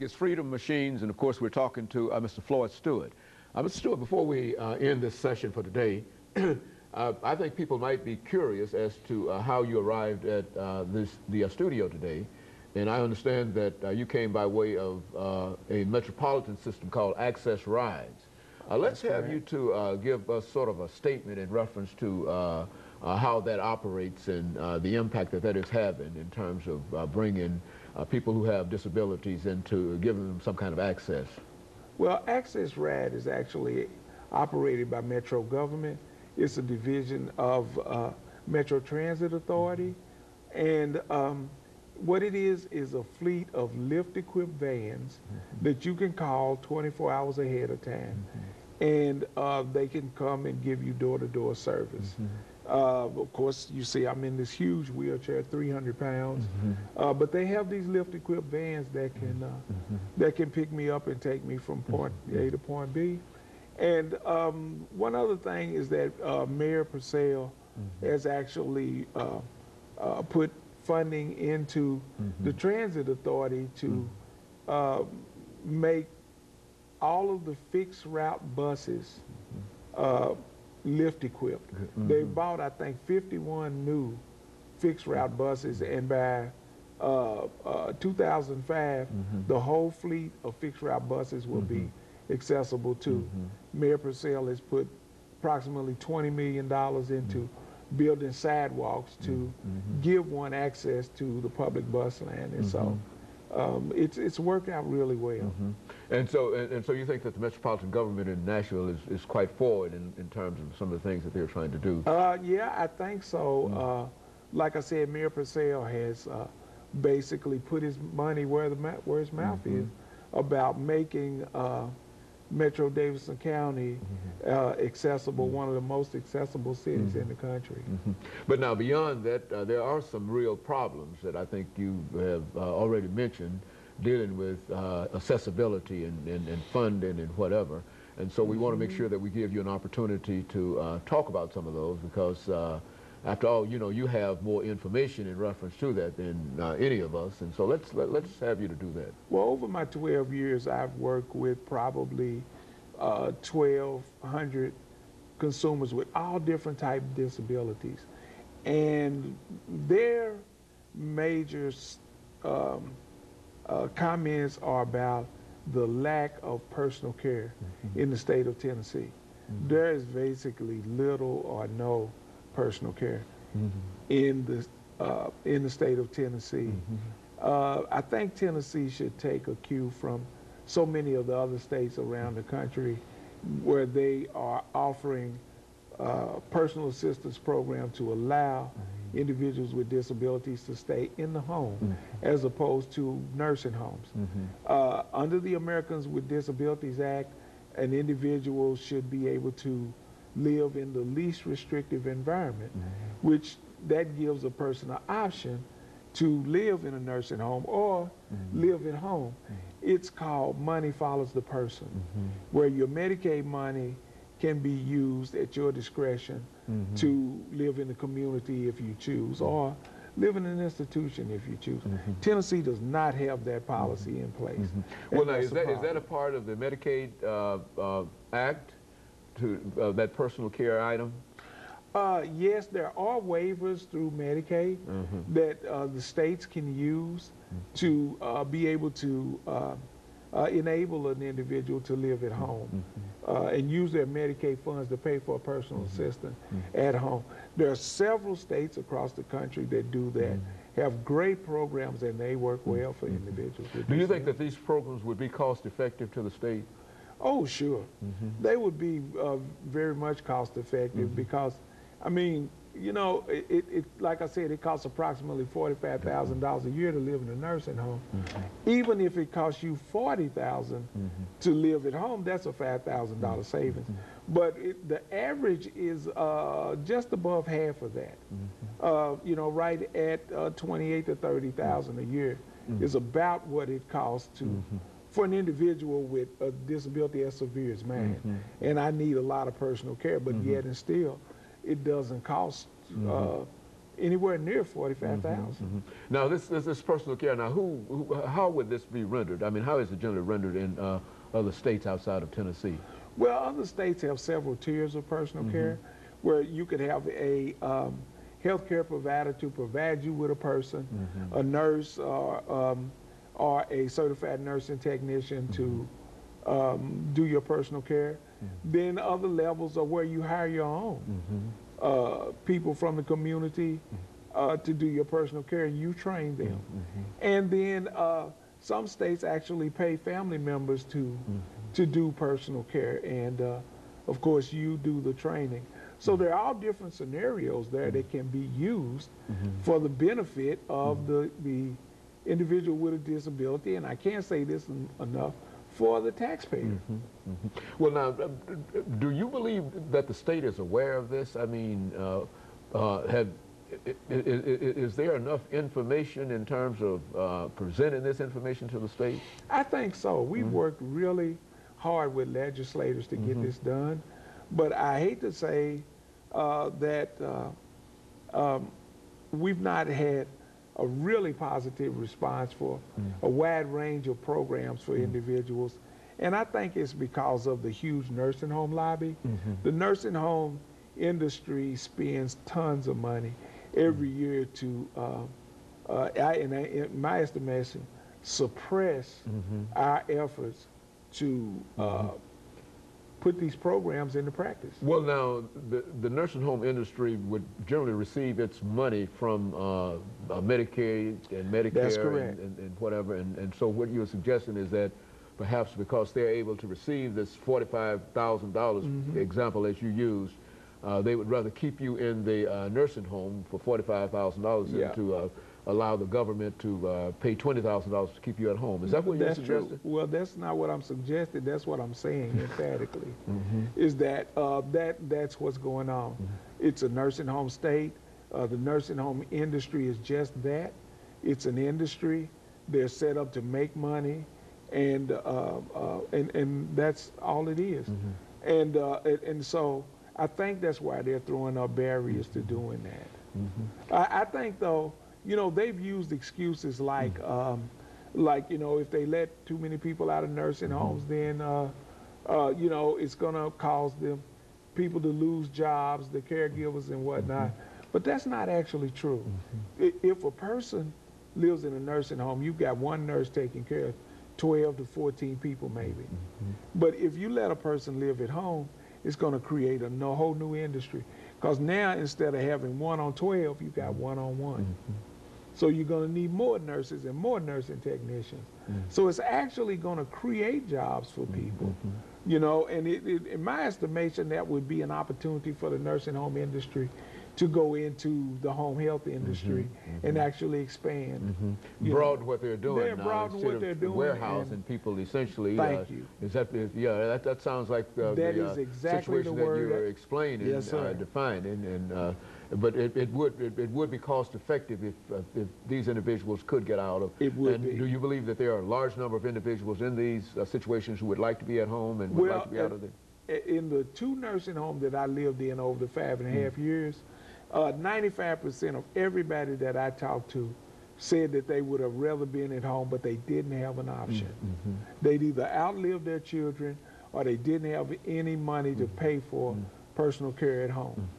It's Freedom Machines, and of course we're talking to Mr. FStewart3. Mr. Stewart, before we end this session for today, I think people might be curious as to how you arrived at the studio today. And I understand that you came by way of a metropolitan system called Access Rides. Let's have you to give us sort of a statement in reference to how that operates and the impact that that is having in terms of bringing people who have disabilities into giving them some kind of access. Well, Access Ride is actually operated by Metro government. It's a division of Metro Transit Authority, and what it is a fleet of lift-equipped vans that you can call 24 hours ahead of time, and they can come and give you door-to-door service. Of course, you see I'm in this huge wheelchair, 300 pounds, but they have these lift-equipped vans that can pick me up and take me from point A to point B. And one other thing is that Mayor Purcell has actually put funding into the Transit Authority to make all of the fixed route buses lift equipped. They bought, I think, 51 new fixed route buses, and by 2005, the whole fleet of fixed route buses will be accessible too. Mayor Purcell has put approximately $20 million into building sidewalks to give one access to the public bus line, and so it's worked out really well. And so you think that the metropolitan government in Nashville is quite forward in terms of some of the things that they're trying to do? Yeah, I think so. Like I said, Mayor Purcell has basically put his money where his mouth is about making Metro Davidson County accessible, one of the most accessible cities in the country. But now beyond that, there are some real problems that I think you have already mentioned, dealing with accessibility and funding and whatever. And so we want to make sure that we give you an opportunity to talk about some of those, because after all, you know, you have more information in reference to that than any of us, and so let's have you to do that. Well, over my 12 years, I've worked with probably 1,200 consumers with all different types of disabilities, and their major comments are about the lack of personal care in the state of Tennessee. There is basically little or no personal care in the state of Tennessee. I think Tennessee should take a cue from so many of the other states around the country where they are offering personal assistance programs to allow individuals with disabilities to stay in the home as opposed to nursing homes. Under the Americans with Disabilities Act, an individual should be able to live in the least restrictive environment, which that gives a person an option to live in a nursing home or live at home. It's called money follows the person, where your Medicaid money can be used at your discretion to live in the community if you choose, or live in an institution if you choose. Tennessee does not have that policy in place. Well, now, is that a part of the Medicaid Act, to that personal care item? Yes, there are waivers through Medicaid that the states can use to be able to enable an individual to live at home and use their Medicaid funds to pay for a personal assistant at home. There are several states across the country that do that, have great programs, and they work well for individuals. Do you think that these programs would be cost effective to the state? Oh, sure. They would be very much cost effective because, I mean, you know, like I said, it costs approximately $45,000 a year to live in a nursing home. Even if it costs you $40,000 to live at home, that's a $5,000 savings. But the average is just above half of that. You know, right at $28,000 to $30,000 a year is about what it costs to for an individual with a disability as severe as mine. And I need a lot of personal care, but yet and still, it doesn't cost anywhere near 45,000. Now, this personal care. Now, how would this be rendered? I mean, how is it generally rendered in other states outside of Tennessee? Well, other states have several tiers of personal care, where you could have a healthcare provider to provide you with a person, a nurse, or a certified nursing technician to do your personal care. Then other levels are where you hire your own people from the community to do your personal care, and you train them. And then some states actually pay family members to do personal care, and of course you do the training. So there are all different scenarios there that can be used for the benefit of the individual with a disability, and I can't say this enough, for the taxpayer. Well, now, do you believe that the state is aware of this? I mean, is there enough information in terms of presenting this information to the state? I think so. We've worked really hard with legislators to get this done, but I hate to say that we've not had a really positive response for a wide range of programs for individuals. And I think it's because of the huge nursing home lobby. The nursing home industry spends tons of money every year to, in my estimation, suppress our efforts to put these programs into practice. Well, now, the nursing home industry would generally receive its money from Medicaid and Medicare. That's correct. And whatever. And so what you're suggesting is that perhaps because they're able to receive this $45,000 example as you used, they would rather keep you in the nursing home for $45,000 than to allow the government to pay $20,000 to keep you at home. Is that what you're suggesting? Well, that's not what I'm suggesting. That's what I'm saying emphatically, is that that's what's going on. It's a nursing home state. The nursing home industry is just that. It's an industry. They're set up to make money, and that's all it is. And so I think that's why they're throwing up barriers to doing that. I think, though, you know, they've used excuses like, you know, if they let too many people out of nursing homes, then, you know, it's going to cause them people to lose jobs, the caregivers and whatnot. But that's not actually true. If a person lives in a nursing home, you've got one nurse taking care of 12 to 14 people maybe. But if you let a person live at home, it's going to create a whole new industry. Because now, instead of having 1 on 12, you've got 1 on 1. So you're going to need more nurses and more nursing technicians. So it's actually going to create jobs for people. You know, and in my estimation, that would be an opportunity for the nursing home industry to go into the home health industry and actually expand. Broaden what they're doing. They're broaden what they're doing. Warehousing people essentially. Thank you. That sounds like the is exactly situation the word that you're explaining, yes, sir. defining, and but it would be cost effective if these individuals could get out of. It would be. Do you believe that there are a large number of individuals in these situations who would like to be at home and would like to be out of there? In the 2 nursing homes that I lived in over the 5.5 years, 95% of everybody that I talked to said that they would have rather been at home, but they didn't have an option. They'd either outlived their children or they didn't have any money to pay for personal care at home.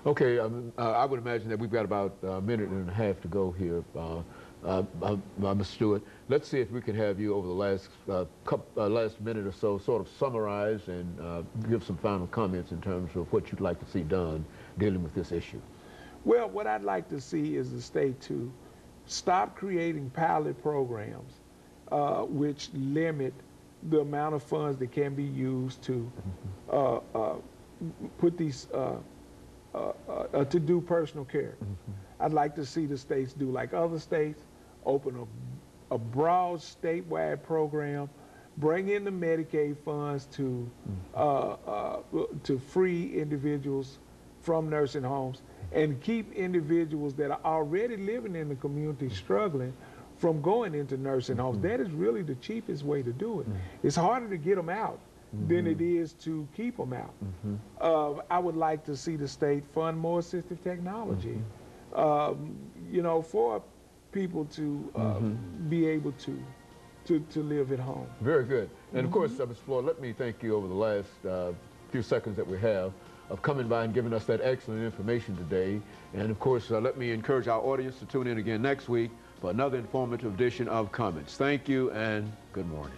Okay, I would imagine that we've got about a minute and a half to go here, Mr. Stewart. Let's see if we can have you over the last minute or so sort of summarize and give some final comments in terms of what you'd like to see done dealing with this issue. Well, what I'd like to see is the state to stop creating pilot programs which limit the amount of funds that can be used to put these to do personal care. I'd like to see the states do like other states, open a broad statewide program, bring in the Medicaid funds to free individuals from nursing homes, and keep individuals that are already living in the community struggling from going into nursing homes. That is really the cheapest way to do it. It's harder to get them out than it is to keep them out. I would like to see the state fund more assistive technology you know, for people to be able to live at home. Very good. And of course, Mr. Floyd, let me thank you over the last few seconds that we have of coming by and giving us that excellent information today. And of course, let me encourage our audience to tune in again next week for another informative edition of Comments. Thank you and good morning.